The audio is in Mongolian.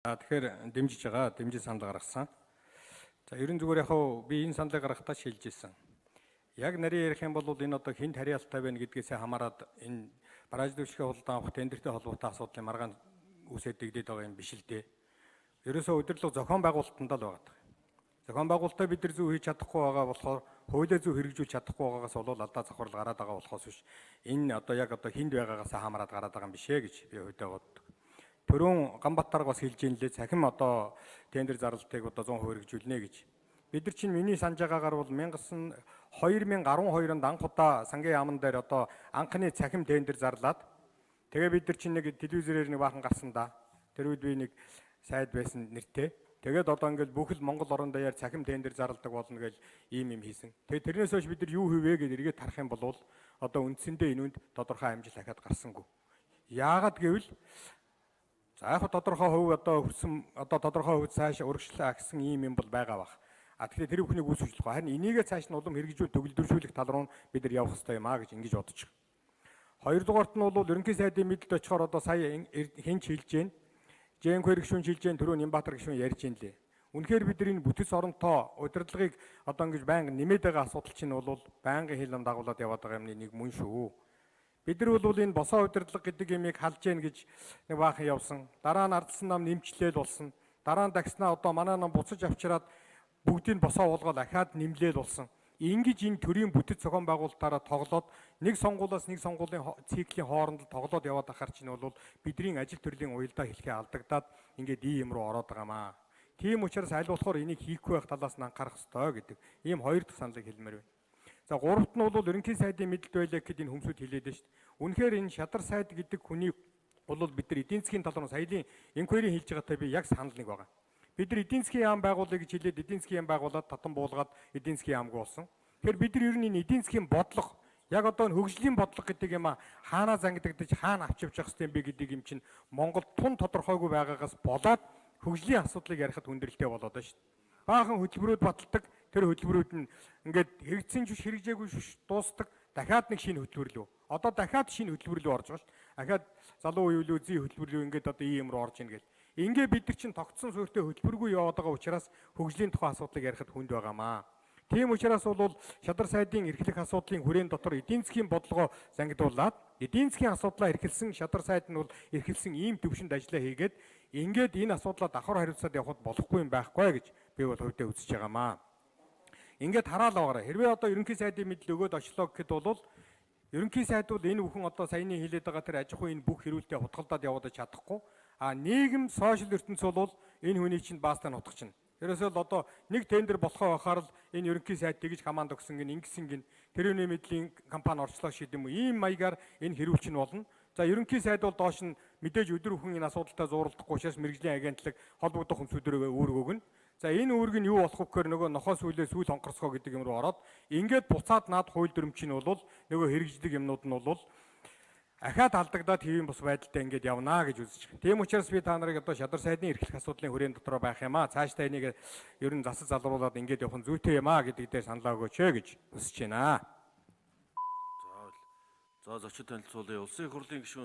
Тэгэхээр дэмжиж байгаа, дэмжиж санал гаргасан. За ерөн зүгээр би энэ саналыг гаргахтаа шилжиж ирсэн. Яг нарийн ярих юм бол энэ одоо хэн тариалтай байна гэдгээсээ хамаарат энэ бараж дэвшгээ худалдан авах тендертэй холбоотой асуудлын маргаан үсээд дэгдээд байгаа юм биш л дээ. Ерөөсөө удирдлага зохион байгуулалтанд л байгаа. Зохион байгуулалтаа бид нар зөв хийж чадахгүй байгаа болохоор хуулиа зөв хэрэгжүүлж чадахгүй байгаагаас болол алдаа завхрал гараад байгаа болохоос биш. Энэ одоо хэнд байгаагаас хамаарат гараад байгаа юм биш ээ гэж би хувьдаа боддог. Төрөн Ганбаатар бас хэлж ийн лээ цахим одоо тендер зарлалтыг одоо 100% хэрэгжүүлнэ гэж. Бид нар чинь миний санаж байгаагаар бол 2012 онд анх удаа сангийн яамн дээр одоо анхны цахим тендер зарлаад тэгээ бид нар чинь нэг телевизээр нэг баахан гарсан да. Тэр үед би нэг сайд байсан нэртэй. Тэгээд одоо ингээл бүх л Монгол орон даяар цахим тендер зарладаг болно гэж ийм юм хийсэн. Тэгээд тэрнээс хойш бид нар юу хийвэ гэдээ эргээд харах юм бол одоо үндсэндээ энэ үнд тодорхой амжилт дахиад гарсангүй. Яагаад гэвэл за яг тодорхой хувь одоо хүрсэн одоо тодорхой хувь цааш урагшлаа гэсэн ийм юм бол байгаа бах. Тэгэхээр тэр бүхнийг үүсгэж болохгүй. Харин энийгээ цааш нь улам хэрэгжүүл төгөлдржүүлэх тал руу бид нар явах хэрэгтэй юм аа гэж ингэж бодож байгаа. Хоёрдугаарт нь бол ерөнхий сайдын мэдэлд очихоор одоо сая хинч хэлж гэн. Жэнхэр гишүүн хэлж гэн түрүү Нямбатар гишүүн ярьж гэн лээ. Үнэхээр бид нар энэ бүтэц оронтой удирдлагыг одоо ингэж байнга нэмээд байгаа асуудал чинь бол байнгын хил ном дагуулад яваад байгаа юмны нэг мөн шүү. Бид нар бол энэ босоо удирдлага гэдэг юмыг халж гэн гэж нэг баахан явсан. Дараа нь ардсан нам нэмчлээл болсон. Дараа нь дагснаа одоо манай нам буцаж авчираад бүгдийг босоо уулгаад ахаад нэмлээл болсон. Ингэж энэ төрийн бүтэц зохион байгуулалтаараа тоглоод нэг сонгуулиас нэг сонгуулийн циклийн хооронд тоглоод яваад ахаар чинь бол бидний ажил төрлийн уялдаа хэлхээ алдагдаад ингээд ийм руу ороод байгаамаа. Тийм учраас аль болохоор энийг хийхгүй байх талаас нь анхаарах ёстой гэдэг. Ийм хоёр дахь саналыг хэлмээр байна. За гуравт нь бол ерөнхий сайдын мэдэлд байлаа гэхэд энэ хүмүүсд хэлээд байна шүү дээ. Үнэхээр энэ шадар сайд гэдэг хүний бол бид нар эдийн засгийн тал руу саяны инквайри хийж байгаатай би яг санал нэг байгаа. Бид нар эдийн засгийн яам байгуулъя гэж хэлээд эдийн засгийн яам байгуулад татан буулгаад эдийн засгийн яамгүй болсон. Тэгэхээр бид нар ер нь энэ эдийн засгийн бодлого яг одоо хөгжлийн бодлого гэдэг юм хаанаа зангидагдаж хаана авч явж явах хэрэгтэй юм бэ гэдэг юм чинь Монгол тун тодорхойгүй байгаагаас болоод хөгжлийн асуудлыг ярихад хүндрэлтэй болоод байна шүү дээ. Баахан хөтөлбөрүүд баталдаг. Тэр хөтөлбөрүүд нь ингээд хэрэгжсэн ч хэрэгжээгүй дуустдаг. Дахиад нэг шинэ хөтөлбөр лөө. Одоо дахиад шинэ хөтөлбөр лөө орж байгаа шүү дээ. Дахиад залуу үеийн зүй хөтөлбөр лөө ингээд одоо ийм рүү орж ийн гэл. Ингээ бид нар чинь тогтсон суурьтай хөтөлбөргүй яваад байгаа учраас хөгжлийн тухай асуудлыг ярихад хүнд байгаамаа. Тийм учраас бол шадар сайдын эрхлэх асуудлын хүрээнд дотор эдийн засгийн бодлогоо зангидуулаад эдийн засгийн асуудлаа эрхэлсэн шадар сайд нь бол эрхэлсэн ийм төвшөнд ажиллаа хийгээд ингээд энэ асуудлаа давхар хариуцаад явахд болохгүй юм байхгүй гэж би бол хувьдаа үзэж байгаамаа. Ингээд хараал байгаарай. Хэрвээ одоо ерөнхий сайдын мэдл өгөөд очлоо гэхэд бол ерөнхий сайд бол энэ бүхэн одоо саяны хэлээд байгаа тэр аж ахуйн энэ бүх хэрүүлтэд хутгалдаад яваад чадахгүй. Нийгэм сошиал ертөнц бол энэ хүний чинь баастаа нутгах чинь. Тэрээсээ л одоо нэг тендер болохоо байхаар л энэ ерөнхий сайд тэгж команд өгсөн гин ингэсэн гин тэрүүний мэдлийн компани орчлоо шийд юм уу ийм маягаар энэ хэрүүлч нь болно. За ерөнхий сайд бол доош нь мэдээж өдөр бүхэн энэ асуудалтай зууралдахгүй учраас мэрэгжлийн агентлаг холбогдох хүнсүүдэрээ үүрэг өгнө. За энэ үүрэг нь юу болох вэ гэхээр нөгөө нохоо сүүлээ сүүл хонхорсгоо гэдэг юм руу ороод ингээд буцаад наад хууль дүрм чинь бол нөгөө хэрэгждэг юмнууд нь бол ахаад алдагдаад хэвийн бус байдалтай ингээд явнаа гэж үзэж байна. Тийм учраас би та нарыг одоо шадар сайдын эрхлэх асуудлын хүрээнд дотроо байх юм аа. Цаашдаа энийг ер нь засаж залруулад ингээд явах нь зүйтэй юм аа гэдэг дээр саналаа өгөөч гэж хүсэж байна. За зочид танилцуулъя. Улсын их хурлын гишүүн